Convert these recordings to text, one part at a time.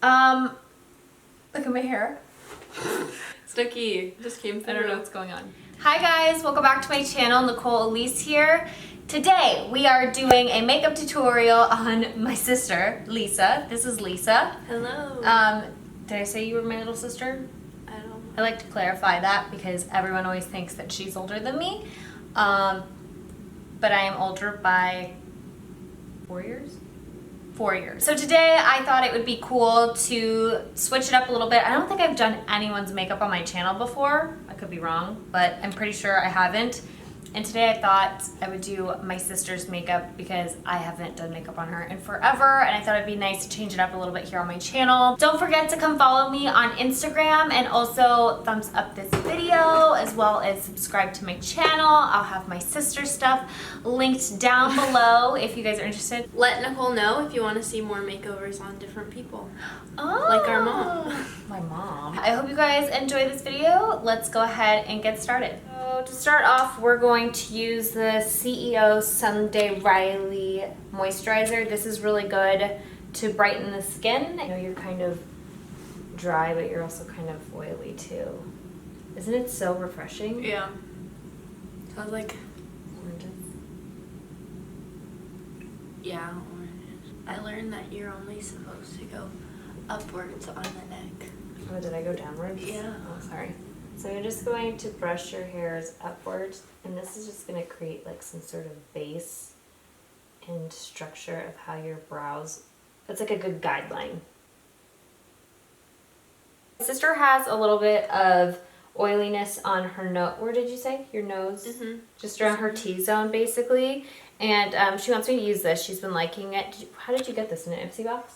Look at my hair. Sticky. Just came through. I don't know what's going on. Hi guys, welcome back to my channel. Nicole, Elise here. Today we are doing a makeup tutorial on my sister, Lisa. This is Lisa. Hello. Did I say you were my little sister? I don't know. I like to clarify that because everyone always thinks that she's older than me. But I am older by 4 years? 4 years. So today I thought it would be cool to switch it up a little bit. I don't think I've done anyone's makeup on my channel before. I could be wrong, but I'm pretty sure I haven't. And today I thought I would do my sister's makeup because I haven't done makeup on her in forever, and I thought it'd be nice to change it up a little bit here on my channel. Don't forget to come follow me on Instagram and also thumbs up this video as well as subscribe to my channel. I'll have my sister stuff linked down below if you guys are interested. Let Nicole know if you want to see more makeovers on different people. Oh, Like our mom. My mom. I hope you guys enjoy this video. Let's go ahead and get started. So to start off, we're going to use the CEO Sunday Riley moisturizer. This is really good to brighten the skin. I know you're kind of dry, but you're also kind of oily too. Isn't it so refreshing? Yeah. Smells like Oranges. oranges. I learned that you're only supposed to go upwards on the neck. Oh, did I go downwards? Yeah. Oh, sorry. So you're just going to brush your hairs upwards, and this is just going to create like some sort of base and structure of how your brows, that's like a good guideline. My sister has a little bit of oiliness on her nose. Where did you say? Your nose? Mm-hmm. Just around her T-zone basically. And she wants me to use this. She's been liking it. How did you get this, in an Ipsy box?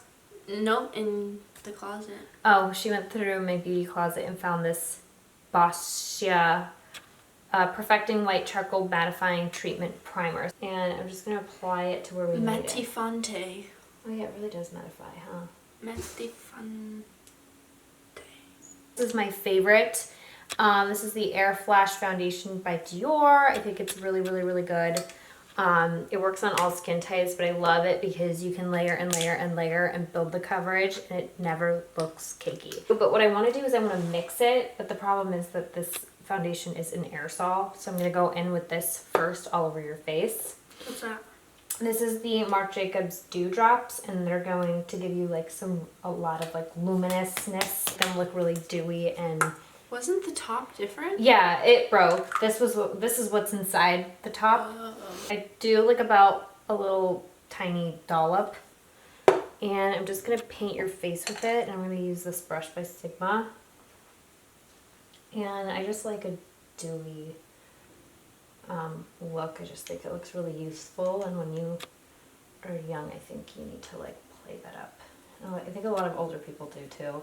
Nope, in the closet. Oh, she went through my beauty closet and found this Boscia Perfecting White Charcoal Mattifying Treatment Primer. And I'm just going to apply it to where we need it. Mattifante. Oh yeah, it really does mattify, huh? Mattifante. This is my favorite. This is the Air Flash Foundation by Dior. I think it's really, really, really good. It works on all skin types, but I love it because you can layer and layer and layer and build the coverage, and it never looks cakey. But what I want to do is I want to mix it, but the problem is that this foundation is an aerosol, so I'm going to go in with this first all over your face. What's that? This is the Marc Jacobs Dewdrops, and they're going to give you like a lot of like luminousness. It's going to look really dewy and... Wasn't the top different? Yeah, it broke. This is what's inside the top. I do like about a little tiny dollop, and I'm just gonna paint your face with it. And I'm gonna use this brush by Sigma, and I just like a dewy look. I just think it looks really youthful, and when you are young, I think you need to like play that up. I think a lot of older people do too.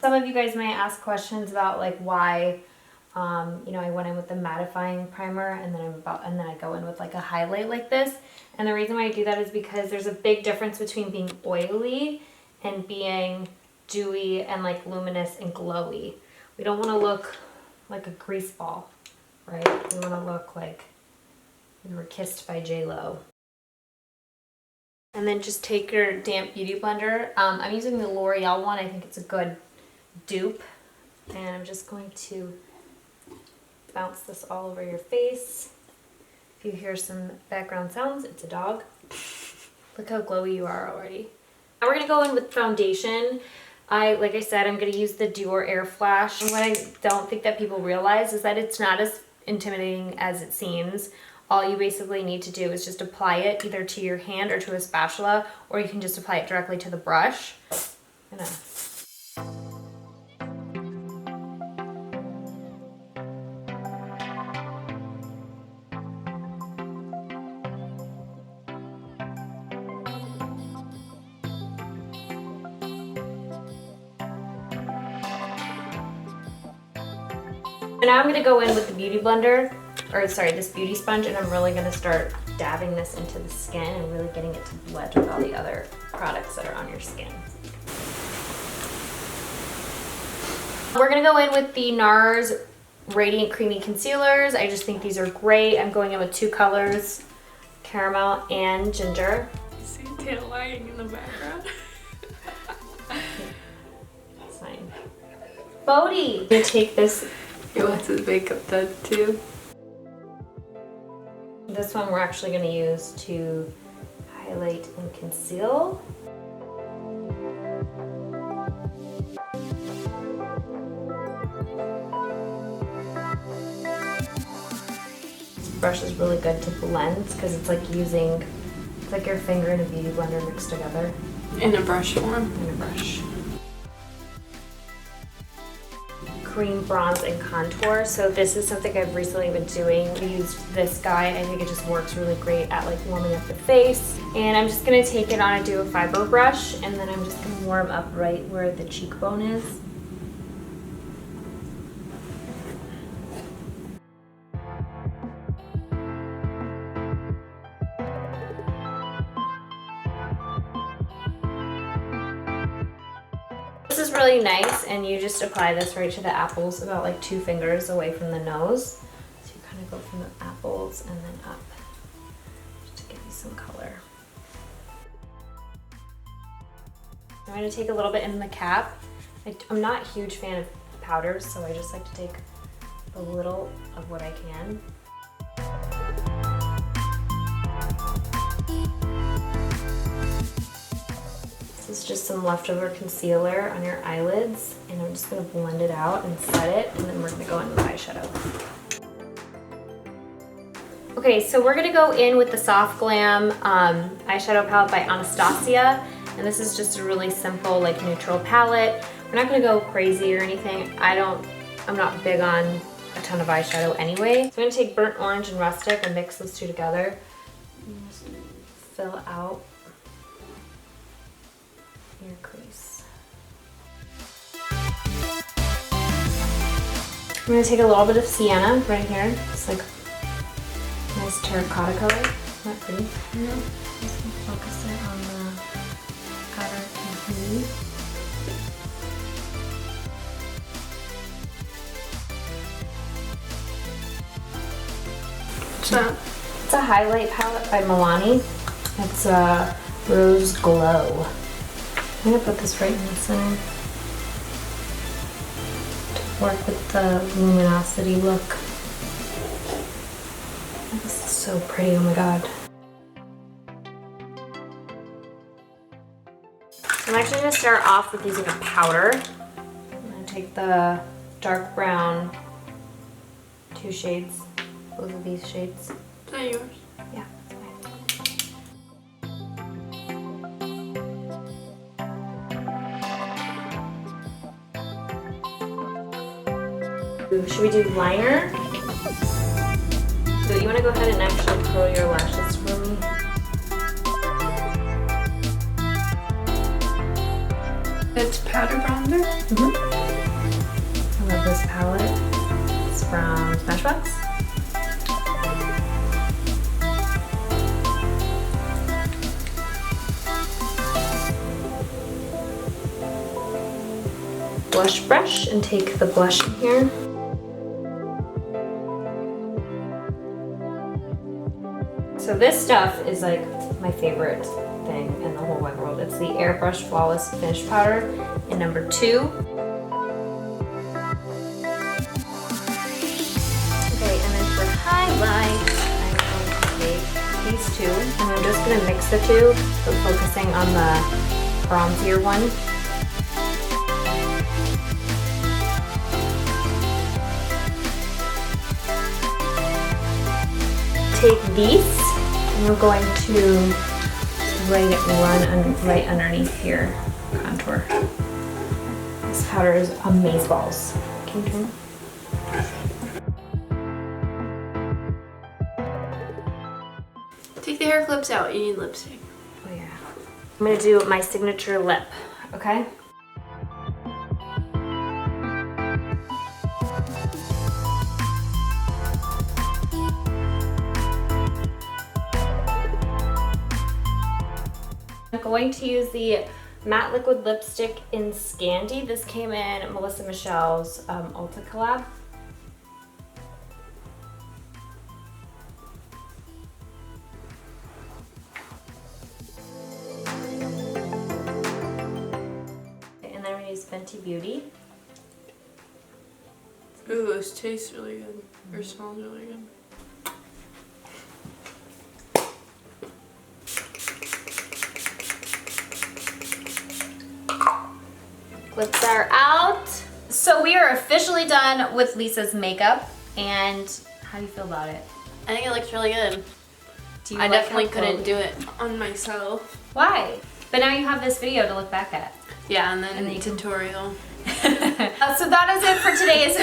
Some of you guys might ask questions about like why, you know, I went in with the mattifying primer and then I go in with like a highlight like this. And the reason why I do that is because there's a big difference between being oily and being dewy and like luminous and glowy. We don't want to look like a grease ball, right? We want to look like we were kissed by J-Lo. And then just take your damp beauty blender. I'm using the L'Oreal one. I think it's a good dupe, and I'm just going to bounce this all over your face. If you hear some background sounds, it's a dog. Look how glowy you are already. Now we're gonna go in with foundation. Like I said, I'm gonna use the Dior Air Flash. And what I don't think that people realize is that it's not as intimidating as it seems. All you basically need to do is just apply it either to your hand or to a spatula, or you can just apply it directly to the brush. And now I'm going to go in with the beauty blender, or sorry, this beauty sponge, and I'm really going to start dabbing this into the skin and really getting it to blend with all the other products that are on your skin. We're going to go in with the Nars Radiant Creamy Concealers. I just think these are great. I'm going in with 2 colors, caramel and ginger. See tail lighting in the background? Bodhi. I'm gonna take this. He wants his makeup done too. This one we're actually gonna use to highlight and conceal. This brush is really good to blend because it's like using, it's like your finger and a beauty blender mixed together. In a brush form. In a brush. Cream, bronze, and contour. So this is something I've recently been doing. I used this guy. I think it just works really great at like warming up the face. And I'm just gonna take it on and do a fiber brush, and then I'm just gonna warm up right where the cheekbone is. This is really nice, and you just apply this right to the apples, about like 2 fingers away from the nose. So you kind of go from the apples and then up, just to give you some color. I'm going to take a little bit in the cap. I'm not a huge fan of powders, so I just like to take a little of what I can. This is just some leftover concealer on your eyelids, and I'm just going to blend it out and set it, and then we're going to go in with eyeshadow. Okay, so we're going to go in with the Soft Glam eyeshadow palette by Anastasia, and this is just a really simple, like, neutral palette. We're not going to go crazy or anything. I'm not big on a ton of eyeshadow anyway. So I'm going to take Burnt Orange and Rustic and mix those two together and just fill out your crease. I'm going to take a little bit of sienna right here. It's like a nice terracotta color. Isn't that pretty? No. Just focus it on the outer contour. It's a highlight palette by Milani. It's a Rose Glow. I'm gonna put this right in the center to work with the luminosity look. This is so pretty, oh my god. I'm actually gonna start off with using a powder. I'm gonna take the dark brown, 2 shades, both of these shades. Is that yours? Yeah. Should we do liner? So you want to go ahead and actually curl your lashes for me? It's powder bronzer? Mm-hmm. I love this palette. It's from Smashbox. Blush brush and take the blush in here. So this stuff is like my favorite thing in the whole wide world. It's the Airbrush Flawless Finish Powder in number 2. Okay, and then for highlight, I'm going to take these 2, and I'm just going to mix the 2, so focusing on the bronzier one. Take these, and we're going to run right underneath your contour. This powder is amazeballs. Can you turn? Take the hair clips out, you need lipstick. Oh yeah. I'm gonna do my signature lip, okay? I'm going to use the matte liquid lipstick in Scandi. This came in Melissa Michelle's Ulta collab. And then we use Fenty Beauty. Ooh, this tastes really good. Or smells really good. Clips are out. So we are officially done with Lisa's makeup. And how do you feel about it? I think it looks really good. Do you I like definitely how couldn't glowy- do it on myself. Why? But now you have this video to look back at. Yeah, and then And then you can- tutorial. So that is it for today's.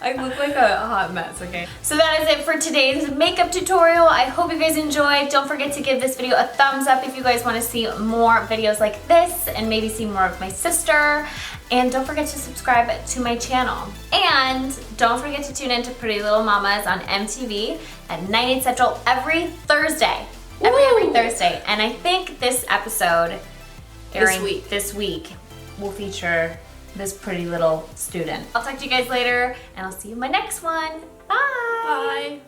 I look like a hot mess, okay? So that is it for today's makeup tutorial. I hope you guys enjoyed. Don't forget to give this video a thumbs up if you guys want to see more videos like this and maybe see more of my sister. And don't forget to subscribe to my channel. And don't forget to tune in to Pretty Little Mamas on MTV at 9, 8 Central every Thursday. Every Woo! Thursday. And I think this episode airing week. this week will feature this pretty little student. I'll talk to you guys later, and I'll see you in my next one. Bye! Bye.